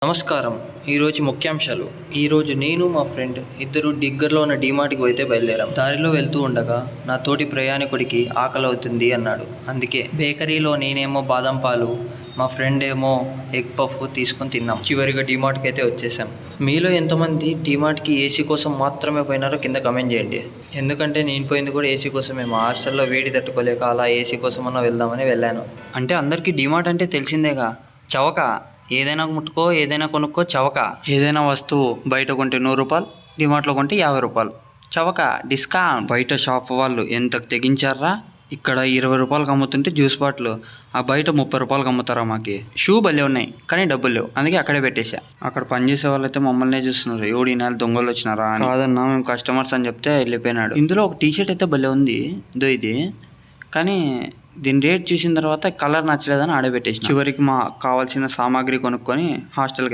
నమస్కారం. ఈరోజు ముఖ్యాంశాలు. ఈరోజు నేను మా ఫ్రెండ్ ఇద్దరు డిగ్గర్లో ఉన్న డీమార్ట్కి అయితే బయలుదేరాం. దారిలో వెళ్తూ ఉండగా నా తోటి ప్రయాణికుడికి ఆకలి అవుతుంది అన్నాడు. అందుకే బేకరీలో నేనేమో బాదం పాలు, మా ఫ్రెండ్ ఏమో ఎగ్ పఫ్ తీసుకొని తిన్నాం. చివరిగా డీమార్ట్కి అయితే వచ్చేసాం. మీలో ఎంతమంది డీమార్ట్కి ఏసీ కోసం మాత్రమే పోయినారో కింద కమెంట్ చేయండి. ఎందుకంటే నేను పోయింది కూడా ఏసీ కోసమే. మా హాస్టల్లో వేడి తట్టుకోలేక అలా ఏసీ కోసమన్నా వెళ్దామని వెళ్ళాను. అంటే అందరికీ డీమార్ట్ అంటే తెలిసిందేగా, చవక. ఏదైనా ముట్టుకో, ఏదైనా కొనుక్కో, చవక. ఏదైనా వస్తువు బయట కొంటే 100 రూపాయలు, డిమార్ట్లో కొంటే 50 రూపాయలు. చవక, డిస్కౌంట్. బయట షాప్ వాళ్ళు ఎంత తెగించారా. ఇక్కడ 20 రూపాయలకు అమ్ముతుంటే జ్యూస్ బాటిల్ ఆ బయట 30 రూపాయలకు అమ్ముతారా. మాకి షూ భలే ఉన్నాయి కానీ డబ్బులు లేవు, అందుకే అక్కడే పెట్టేశా. అక్కడ పనిచేసే వాళ్ళు అయితే మమ్మల్నే చూస్తున్నారు, ఎవడు ఈ నెల దొంగలు వచ్చినారా అని. కాదన్నా మేము కస్టమర్స్ అని చెప్తే వెళ్ళిపోయినాడు. ఇందులో ఒక టీషర్ట్ అయితే భలే ఉంది ఇది, కానీ దీని రేట్ చూసిన తర్వాత కలర్ నచ్చలేదని ఆడబెట్టేసి చివరికి మా కావాల్సిన సామాగ్రి కొనుక్కొని హాస్టల్కి